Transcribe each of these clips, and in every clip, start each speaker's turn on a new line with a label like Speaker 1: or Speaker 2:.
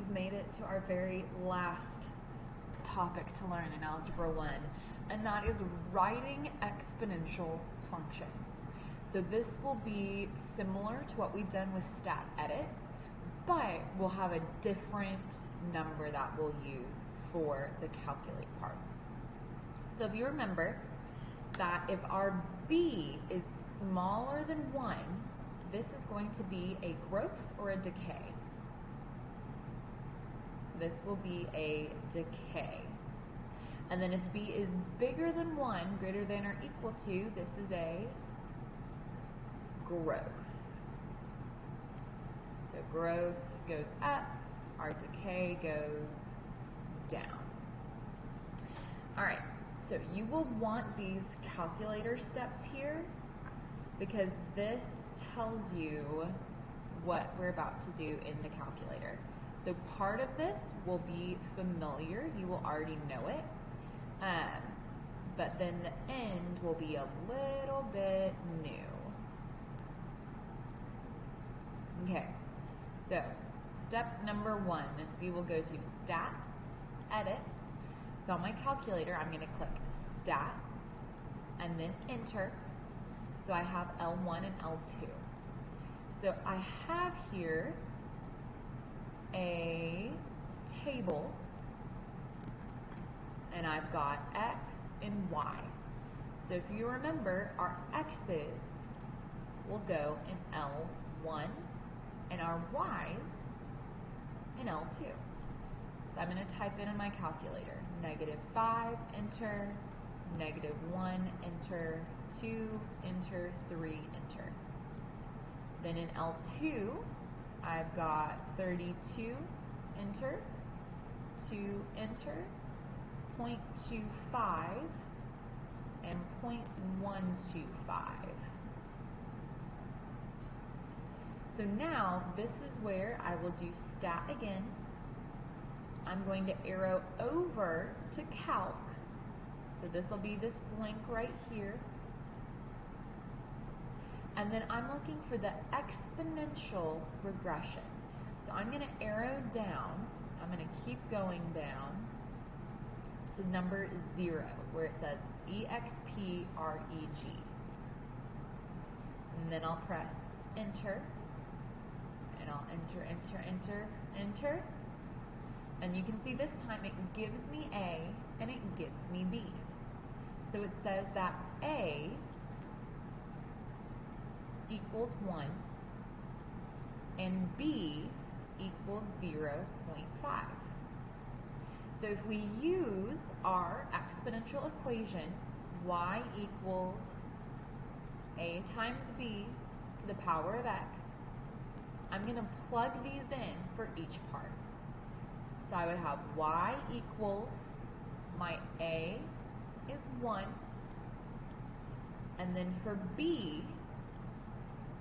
Speaker 1: we've made it to our very last topic to learn in Algebra 1, and that is writing exponential functions. So this will be similar to what we've done with stat edit, but we'll have a different number that we'll use for the calculate part. So if you remember that if our b is smaller than 1, this is going to be a growth or a decay. This will be a decay. And then if b is bigger than 1, greater than or equal to, this is a growth. So growth goes up, our decay goes down. All right, so you will want these calculator steps here because this tells you what we're about to do in the calculator. So part of this will be familiar, you will already know it, but then the end will be a little bit new. Okay, so step number 1, we will go to stat, edit. So on my calculator, I'm going to click stat and then enter. So I have L1 and L2. So I have here a table, and I've got X and Y. So if you remember, our X's will go in L1 and our Y's in L2. So I'm going to type in my calculator, -5, enter, -1, enter, 2, enter, 3, enter. Then in L2, I've got 32, enter, 2, enter, 0.25, and 0.125. So now this is where I will do stat again. I'm going to arrow over to calc. So this will be this blank right here. And then I'm looking for the exponential regression. So I'm going to arrow down. I'm going to keep going down to number 0, where it says EXPREG. And then I'll press enter. And I'll enter, enter, enter, enter. And you can see this time it gives me A and it gives me B. So it says that A equals 1 and B equals 0.5. So if we use our exponential equation, y equals A times B to the power of X, I'm going to plug these in for each part. So I would have y equals, my A is 1, and then for B,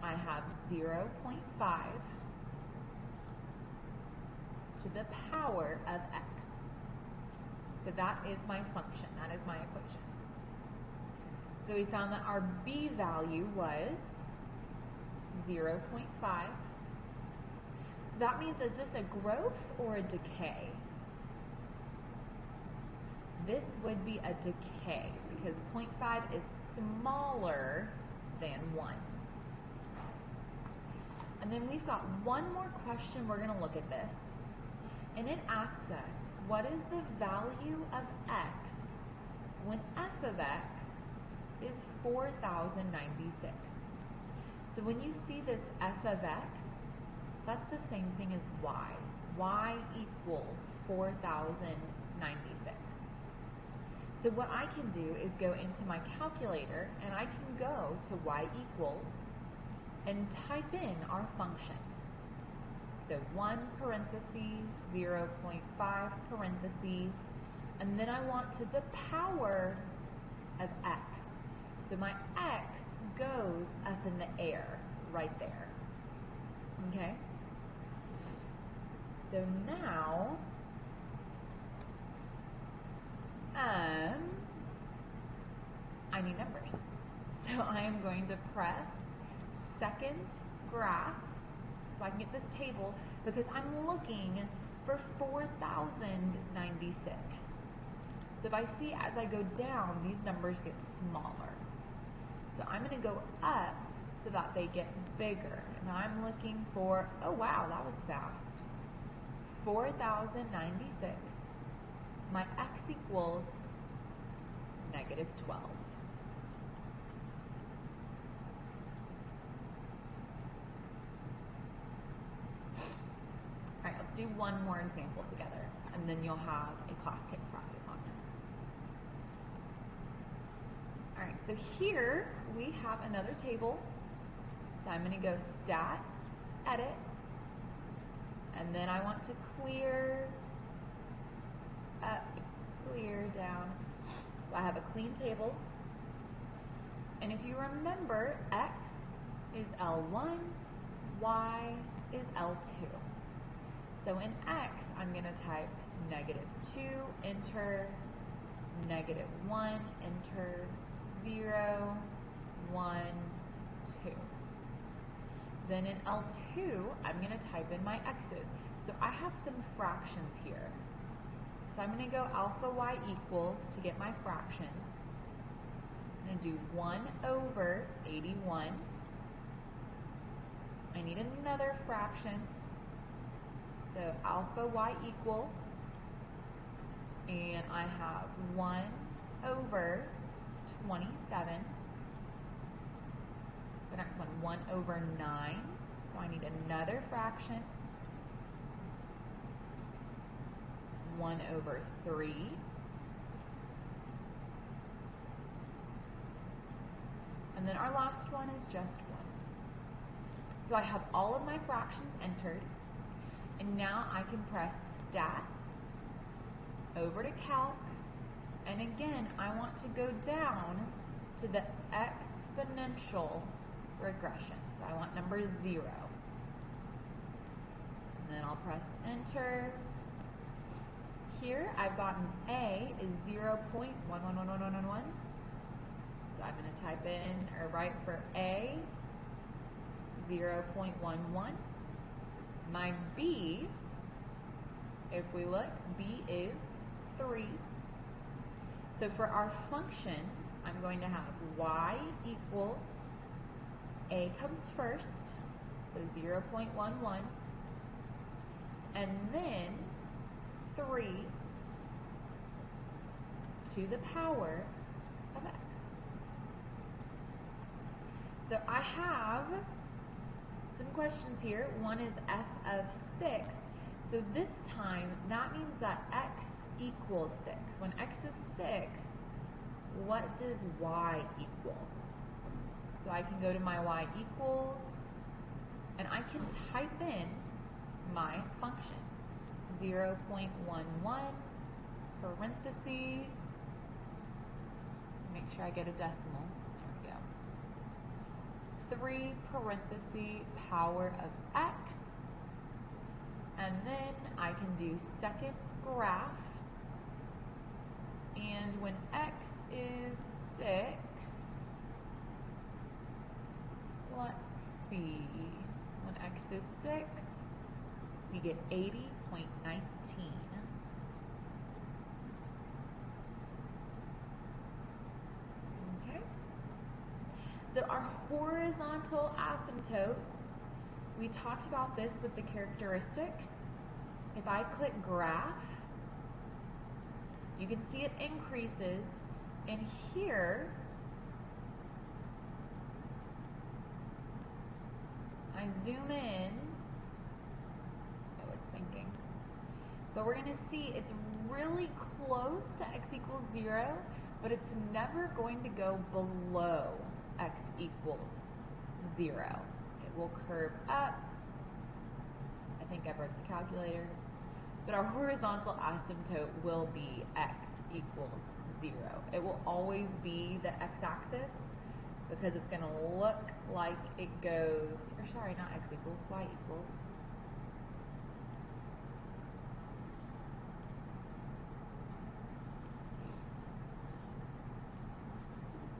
Speaker 1: I have 0.5 to the power of X. So that is my function, that is my equation. So we found that our B value was 0.5. So that means, is this a growth or a decay? This would be a decay because 0.5 is smaller than 1. And then we've got one more question. We're going to look at this. And it asks us, what is the value of X when f of X is 4,096? So when you see this f of X, that's the same thing as y. Y equals 4,096. So what I can do is go into my calculator and I can go to y equals and type in our function. So 1 parenthesis, 0.5 parenthesis, and then I want to the power of X. So my X goes up in the air right there. Okay? So now, I need numbers. So I am going to press second graph so I can get this table because I'm looking for 4,096. So if I see as I go down, these numbers get smaller. So I'm going to go up so that they get bigger. And I'm looking for, oh wow, that was fast. 4,096. My x equals negative 12. All right, let's do one more example together, and then you'll have a class kick practice on this. All right, so here we have another table. So I'm going to go Stat, Edit, and then I want to clear up, clear down. So I have a clean table. And if you remember, X is L1, Y is L2. So in X, I'm going to type negative 2, enter, negative 1, enter, 0, 1, 2. Then in L2, I'm going to type in my x's. So I have some fractions here. So I'm going to go alpha y equals to get my fraction. I'm going to do 1 over 81. I need another fraction. So alpha y equals, and I have 1 over 27. So next one, 1 over 9. So I need another fraction. 1 over 3. And then our last one is just 1. So I have all of my fractions entered. And now I can press Stat, over to Calc, and again, I want to go down to the exponential regression. So I want number 0. And then I'll press Enter. Here I've gotten A is 0.1111111. So I'm going to type in, or write for A, 0.11. My B, if we look, B is 3. So for our function, I'm going to have y equals, A comes first, so 0.11, and then 3 to the power of x. So I have some questions here. One is f of 6. So this time, that means that x equals 6. When x is 6, what does y equal? So I can go to my y equals, and I can type in my function. 0.11, parenthesis, make sure I get a decimal. 3 parenthesis power of x, and then I can do second graph, and when x is 6, let's see, when x is 6, we get 80.19. So our horizontal asymptote, we talked about this with the characteristics. If I click graph, you can see it increases, and here I zoom in. Oh, it's thinking. But we're going to see it's really close to x equals 0, but it's never going to go below x equals 0. It will curve up. I think I broke the calculator. But our horizontal asymptote will be x equals 0. It will always be the x-axis because it's going to look like it goes, or sorry, not x equals, y equals.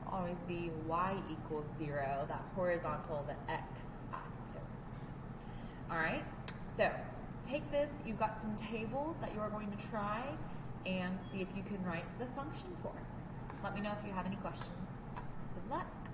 Speaker 1: Always be y equals 0, that horizontal, the x asymptote. All right, so take this, you've got some tables that you are going to try and see if you can write the function for. Let me know if you have any questions. Good luck.